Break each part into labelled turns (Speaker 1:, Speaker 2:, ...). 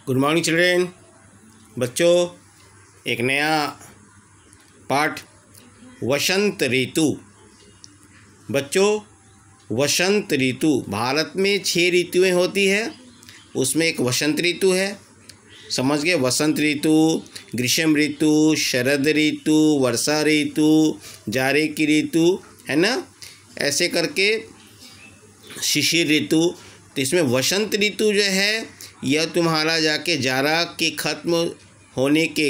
Speaker 1: Good morning children. बच्चों, एक नया पाठ वसंत ऋतु। बच्चों, वसंत ऋतु भारत में 6 ऋतुएं होती है, उसमें एक वसंत ऋतु है। समझ गए? वसंत ऋतु, ग्रीष्म ऋतु, शरद ऋतु, वर्षा ऋतु, जाड़े की ऋतु, है ना। ऐसे करके शिशिर ऋतु। तो इसमें वसंत ऋतु जो है यह तुम्हारा जाके जाड़ा के ख़त्म होने के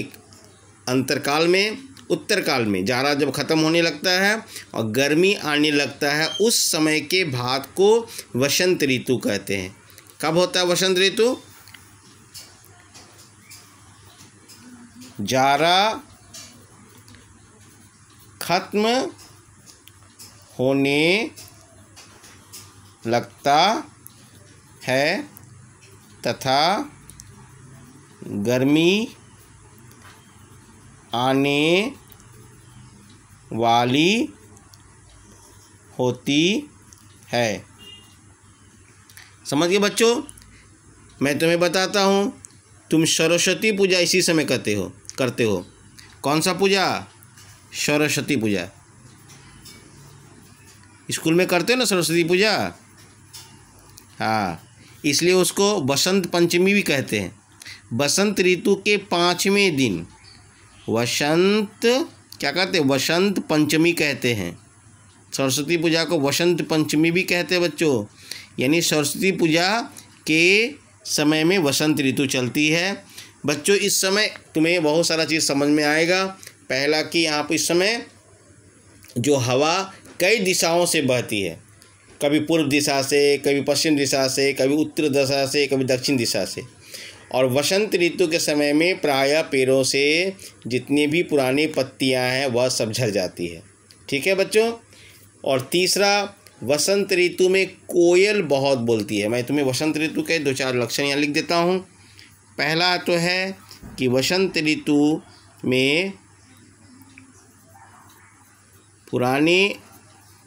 Speaker 1: अंतरकाल में, उत्तरकाल में जाड़ा जब ख़त्म होने लगता है और गर्मी आने लगता है, उस समय के भाग को वसंत ऋतु कहते हैं। कब होता है वसंत ऋतु? जाड़ा ख़त्म होने लगता है तथा गर्मी आने वाली होती है। समझ गए बच्चों? मैं तुम्हें बताता हूँ, तुम सरस्वती पूजा इसी समय करते हो। कौन सा पूजा? सरस्वती पूजा। स्कूल में करते हो ना सरस्वती पूजा? हाँ, इसलिए उसको बसंत पंचमी भी कहते हैं। बसंत ऋतु के 5वें दिन वसंत क्या कहते हैं? वसंत पंचमी कहते हैं। सरस्वती पूजा को वसंत पंचमी भी कहते हैं बच्चों। यानी सरस्वती पूजा के समय में वसंत ऋतु चलती है। बच्चों, इस समय तुम्हें बहुत सारा चीज़ समझ में आएगा। पहला कि यहाँ पर इस समय जो हवा कई दिशाओं से बहती है, कभी पूर्व दिशा से, कभी पश्चिम दिशा से, कभी उत्तर दिशा से, कभी दक्षिण दिशा से। और वसंत ऋतु के समय में प्रायः पेड़ों से जितनी भी पुरानी पत्तियां हैं वह सब झड़ जाती है। ठीक है बच्चों? और तीसरा, वसंत ऋतु में कोयल बहुत बोलती है। मैं तुम्हें वसंत ऋतु के 2-4 लक्षण यहाँ लिख देता हूँ। पहला तो है कि वसंत ऋतु में पुराने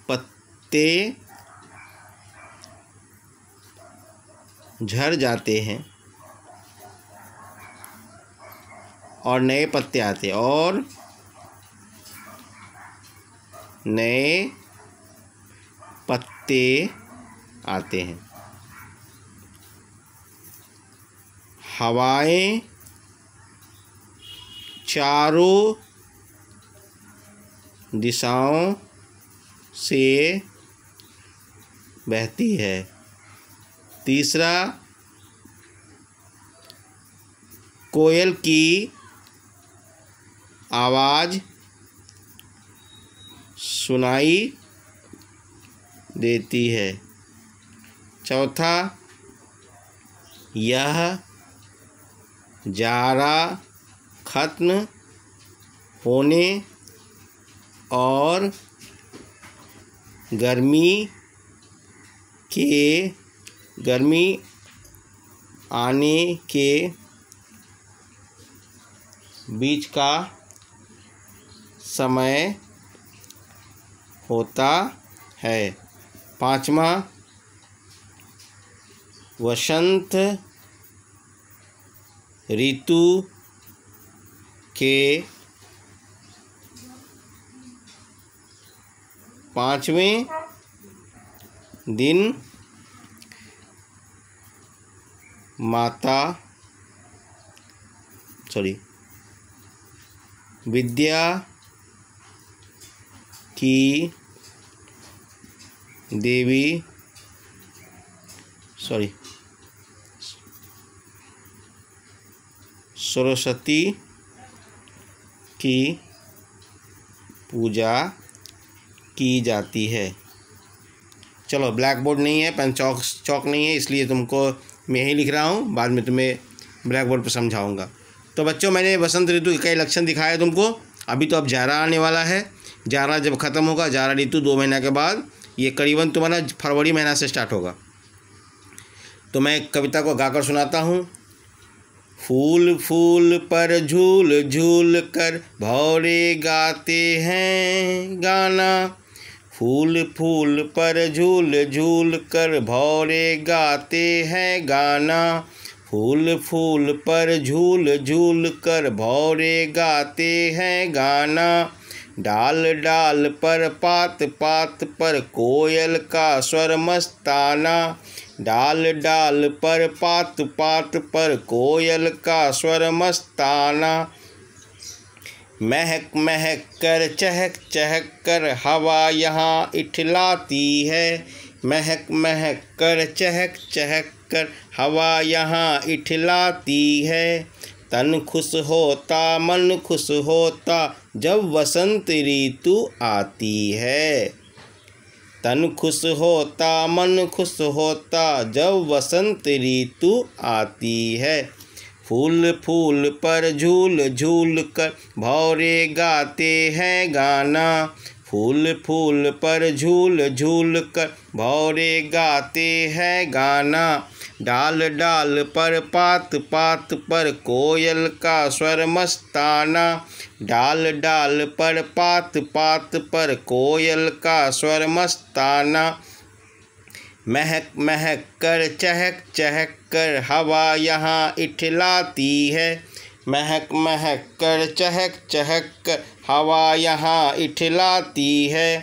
Speaker 1: पत्ते झड़ जाते हैं और नए पत्ते आते हैं, और नए पत्ते आते हैं। हवाएं चारों दिशाओं से बहती है। तीसरा, कोयल की आवाज़ सुनाई देती है। चौथा, यह जाड़ा ख़त्म होने और गर्मी आने के बीच का समय होता है। पाँचवा, वसंत ऋतु के 5वें दिन विद्या की देवी सरस्वती की पूजा की जाती है। चलो, ब्लैक बोर्ड नहीं है, पेन चौक नहीं है, इसलिए तुमको मैं यही लिख रहा हूँ, बाद में तुम्हें ब्लैक बोर्ड पर समझाऊंगा। तो बच्चों, मैंने वसंत ऋतु के कई लक्षण दिखाए तुमको। अभी तो अब जाड़ा आने वाला है। जाड़ा जब ख़त्म होगा, जाड़ा ऋतु 2 महीना के बाद, ये करीबन तुम्हारा फरवरी महीना से स्टार्ट होगा। तो मैं कविता को गाकर सुनाता हूँ। फूल फूल पर झूल झूल कर भौरे गाते हैं गाना, फूल फूल पर झूल झूल कर भौरे गाते हैं गाना, फूल फूल पर झूल झूल कर भौरे गाते हैं गाना। डाल डाल पर पात पात पर कोयल का स्वर मस्ताना। डाल डाल पर पात पात पर कोयल का स्वर मस्ताना। महक महक कर चहक चहक कर हवा यहाँ इठलाती है। महक महक कर चहक चहक कर हवा यहाँ इठलाती है। तन खुश होता मन खुश होता जब वसंत ऋतु आती है। तन खुश होता मन खुश होता जब वसंत ऋतु आती है। फूल फूल पर झूल झूल कर भौरे गाते हैं गाना। फूल फूल पर झूल झूल कर भौरे गाते हैं गाना। डाल डाल पर पात पात पर कोयल का स्वर मस्ताना। डाल डाल पर पात पात पर कोयल का स्वर मस्ताना। महक महक कर चहक चहक कर हवा यहाँ इठलाती है। महक महक कर चहक चहक कर हवा यहाँ इठलाती है।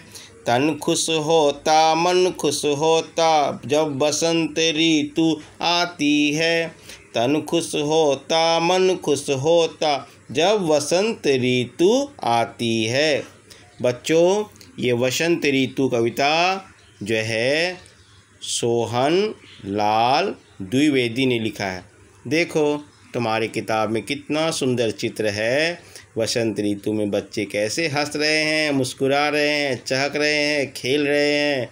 Speaker 1: तन खुश होता मन खुश होता जब बसंत ऋतु आती है। तन खुश होता मन खुश होता जब वसंत ऋतु आती है। बच्चों, ये वसंत ऋतु कविता जो है सोहन लाल द्विवेदी ने लिखा है। देखो तुम्हारी किताब में कितना सुंदर चित्र है। वसंत ऋतु में बच्चे कैसे हंस रहे हैं, मुस्कुरा रहे हैं, चहक रहे हैं, खेल रहे हैं,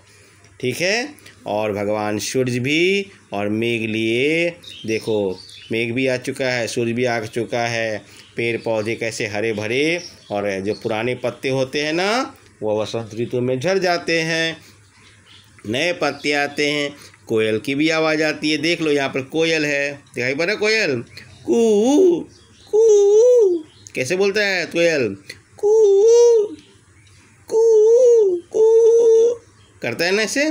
Speaker 1: ठीक है। और भगवान सूर्य भी और मेघ लिए, देखो मेघ भी आ चुका है, सूर्य भी आ चुका है। पेड़ पौधे कैसे हरे भरे, और जो पुराने पत्ते होते हैं ना वो वसंत ऋतु में झड़ जाते हैं, नए पत्ते आते हैं। कोयल की भी आवाज़ आती है। देख लो यहाँ पर कोयल है, दिखाई पड़ रहा है कोयल, कू कू कैसे बोलता है कोयल, कू कू कू करता है ना ऐसे।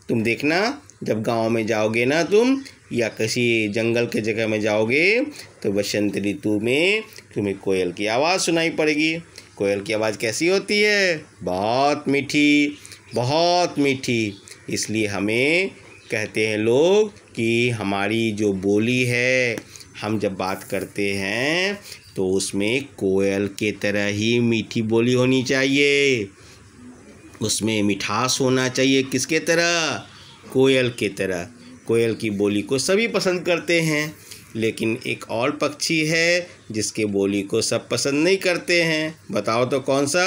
Speaker 1: तुम देखना जब गांव में जाओगे ना तुम, या किसी जंगल के जगह में जाओगे तो वसंत ऋतु में तुम्हें कोयल की आवाज़ सुनाई पड़ेगी। कोयल की आवाज़ कैसी होती है, बहुत मीठी, बहुत मीठी। इसलिए हमें कहते हैं लोग कि हमारी जो बोली है, हम जब बात करते हैं तो उसमें कोयल के तरह ही मीठी बोली होनी चाहिए, उसमें मिठास होना चाहिए। किसके तरह, कोयल के तरह। कोयल की बोली को सभी पसंद करते हैं, लेकिन एक और पक्षी है जिसके बोली को सब पसंद नहीं करते हैं। बताओ तो कौन सा।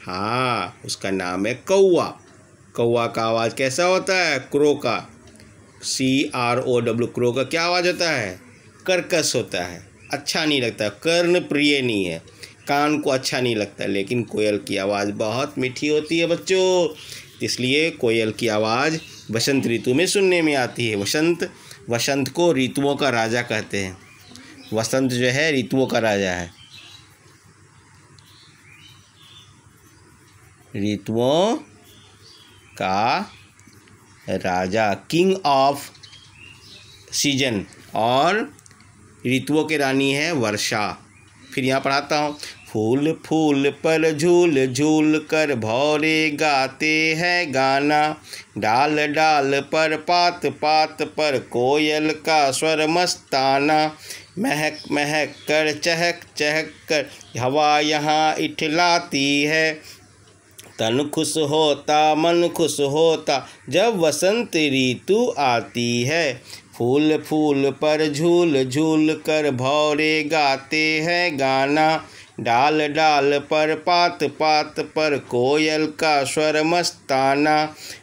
Speaker 1: हाँ, उसका नाम है कौवा। कौवा का आवाज़ कैसा होता है, क्रो का, CROW, क्रो का क्या आवाज़ होता है, कर्कश होता है, अच्छा नहीं लगता, कर्ण प्रिय नहीं है, कान को अच्छा नहीं लगता। लेकिन कोयल की आवाज़ बहुत मीठी होती है बच्चों, इसलिए कोयल की आवाज़ वसंत ऋतु में सुनने में आती है। वसंत को ऋतुओं का राजा कहते हैं। वसंत जो है ऋतुओं का राजा है, ऋतुओं का राजा, किंग ऑफ सीजन। और ऋतुओं की रानी है वर्षा। फिर यहाँ पढ़ाता हूँ। फूल फूल पर झूल झूल कर भौरे गाते हैं गाना। डाल डाल पर पात पात पर कोयल का स्वर मस्ताना। महक महक कर चहक चहक कर हवा यहाँ इठलाती है। तन खुश होता मन खुश होता जब वसंत ऋतु आती है। फूल फूल पर झूल झूल कर भौरे गाते हैं गाना। डाल डाल पर पात पात पर कोयल का स्वर मस्ताना।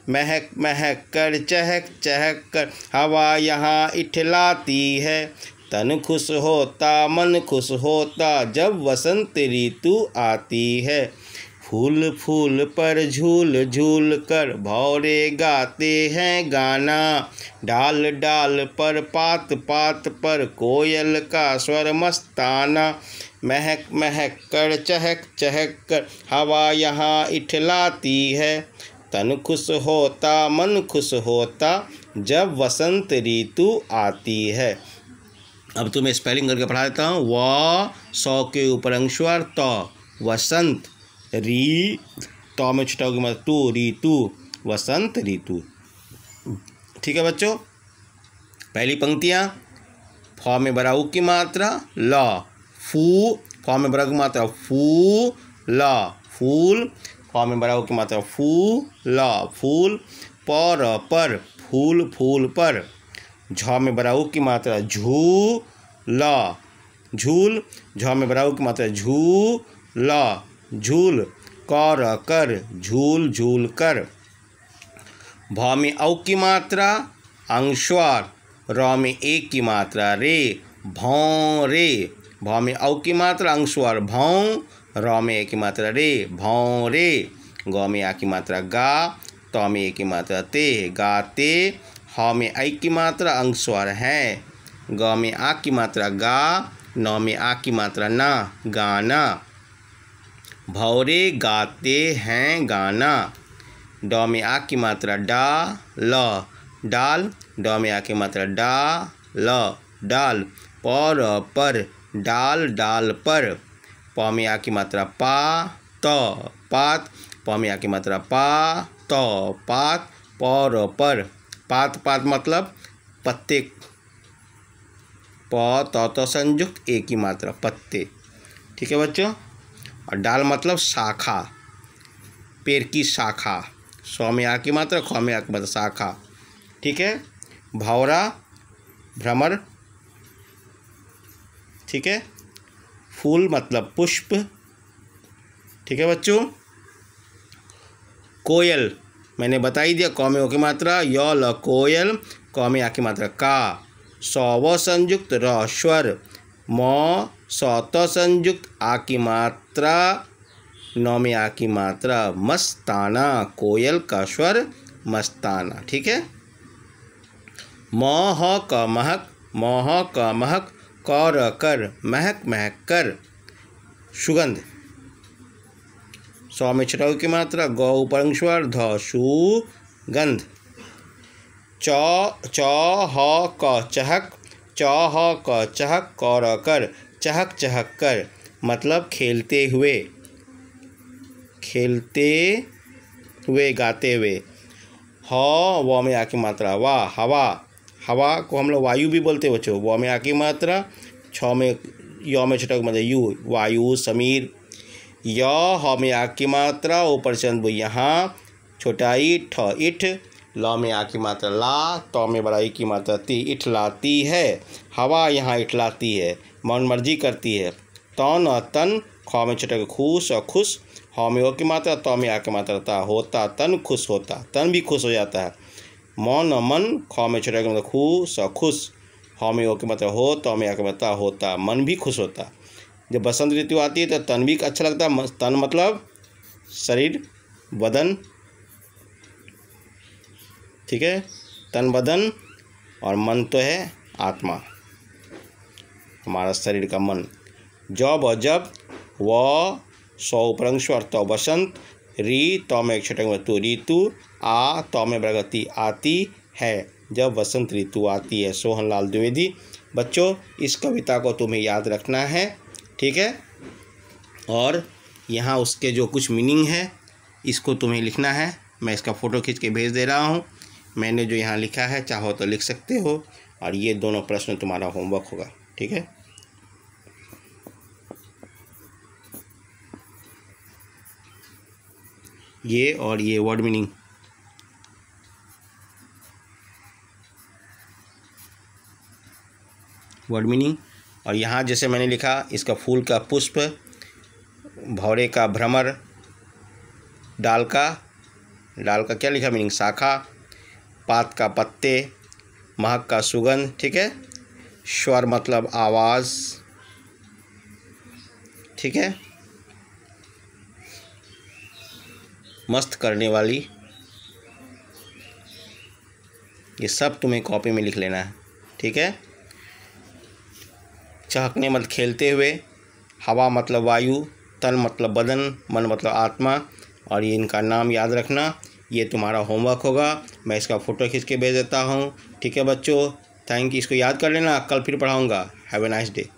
Speaker 1: महक महक कर चहक चहक कर हवा यहाँ इठलाती है। तन खुश होता मन खुश होता जब वसंत ऋतु आती है। फूल फूल पर झूल झूल कर भौरे गाते हैं गाना। डाल डाल पर पात पात पर कोयल का स्वर मस्ताना। महक महक कर चहक चहक कर हवा यहाँ इठलाती है। तन खुश होता, मन खुश होता, जब वसंत ऋतु आती है। अब तुम्हें स्पेलिंग करके पढ़ा देता हूँ। व सौ के ऊपर अंशुआर त, वसंत, री तो में छुटा होगी मतलब टू, ऋतु, वसंत ऋतु। ठीक है बच्चों, पहली पंक्तियाँ, फ में बराऊ की मात्रा ल, फू, फ में बराऊ की मात्रा फू ल, फूल, फ में बराऊ की मात्रा फू ल, फूल, पर, फूल, फूल पर, झ में बराऊ की मात्रा झू ल, झूल, झ में बराऊ की मात्रा झू ल, झूल, कर, झूल, झूल कर, भ में औ की मात्रा अंशवार, र में एक की मात्रा रे, भौं रे, भ में औ की मात्रा अंशवार भौं, र में एक की मात्रा रे, भौं रे, ग में आ की मात्रा गा, त में एक की मात्रा ते, गाते, ह में ऐ की मात्रा अंशवार है, ग में आ की मात्रा गा, न में आ की मात्रा ना, गाना, भौरे गाते हैं गाना, ड में आ की मात्रा डा ल, डाल, ड में आ की मात्रा डा ल, डाल, पर, डाल, डाल पर, प में आ की मात्रा पा त, पात, प में आ की मात्रा पा त, पात, पर, पात, पात मतलब पत्ते, प त संयुक्त एक की मात्रा पत्ते। ठीक है बच्चों, और डाल मतलब शाखा, पेड़ की शाखा, सौ में आ की मात्रा, ख में आ की मात्रा शाखा। ठीक है, भौरा भ्रमर। ठीक है, फूल मतलब पुष्प। ठीक है बच्चों, कोयल मैंने बता ही दिया, क में ओ की मात्रा य ल कोयल, क में आ की मात्रा का, सौ व संयुक्त र स्वर, म सौ त संयुक्त आ की मात्रा, न में आ की मात्रा, मस्ताना, कोयल का स्वर मस्ताना। ठीक है, मोह का महक, मोह का महक, कर, महक, महक कर, सुगंध, सौ में छटाऊ की मात्रा, गौ ऊपर अंशवार ध, सुगंध, च ह क चहक, च ह क चहक, कर, चहक, चहक कर मतलब खेलते हुए, खेलते हुए, गाते हुए, ह व में आ की मात्रा वाह, हवा, हवा को हम लोग वायु भी बोलते हैं बच्चों, व में आ की मात्रा, छ में य में छटा मतलब यू, वायु, समीर, य ह में आ की मात्रा, ऊपर चंद यहाँ, छोटाई ठ, इठ, ल में आ की मात्रा ला, त में बड़ाई की मात्रा ती, इठलाती है, हवा यहाँ इठलाती है, मन मर्जी करती है, तन तन, ख में छटा खुश और खुश, ह में ओ की मात्रा, त में आ की मात्रा ता, होता, तन खुश होता, तन भी खुश हो जाता है, मन मन, ख में छटा मतलब खुश और खुश, ह में ओ की मात्रा हो, त में आ की मात्रा होता, मन भी खुश होता। जब बसंत ऋतु आती है तो तन भी अच्छा लगता है, तन मतलब शरीर, बदन। ठीक है, तन बदन, और मन तो है आत्मा, हमारा शरीर का मन। जब, व सौ उपरंश तो बसंत, री तो में एक छठे तो ऋतु, आ तो में प्रगति आती है, जब वसंत ऋतु आती है। सोहनलाल द्विवेदी। बच्चों, इस कविता को तुम्हें याद रखना है। ठीक है, और यहाँ उसके जो कुछ मीनिंग है इसको तुम्हें लिखना है। मैं इसका फ़ोटो खींच के भेज दे रहा हूँ। मैंने जो यहाँ लिखा है चाहो तो लिख सकते हो, और ये दोनों प्रश्न तुम्हारा होमवर्क होगा। ठीक है, ये और ये वर्ड मीनिंग। वर्ड मीनिंग, और यहाँ जैसे मैंने लिखा, इसका फूल का पुष्प, भौरे का भ्रमर, डाल का क्या लिखा मीनिंग, शाखा, पात का पत्ते, महक का सुगंध। ठीक है, स्वर मतलब आवाज़। ठीक है, मस्त करने वाली, ये सब तुम्हें कॉपी में लिख लेना है। ठीक है, चहकने मतलब खेलते हुए, हवा मतलब वायु, तन मतलब बदन, मन मतलब आत्मा, और ये इनका नाम याद रखना। ये तुम्हारा होमवर्क होगा, मैं इसका फ़ोटो खींच के भेज देता हूँ। ठीक है बच्चों, थैंक यू। इसको याद कर लेना, कल फिर पढ़ाऊँगा। Have a nice day.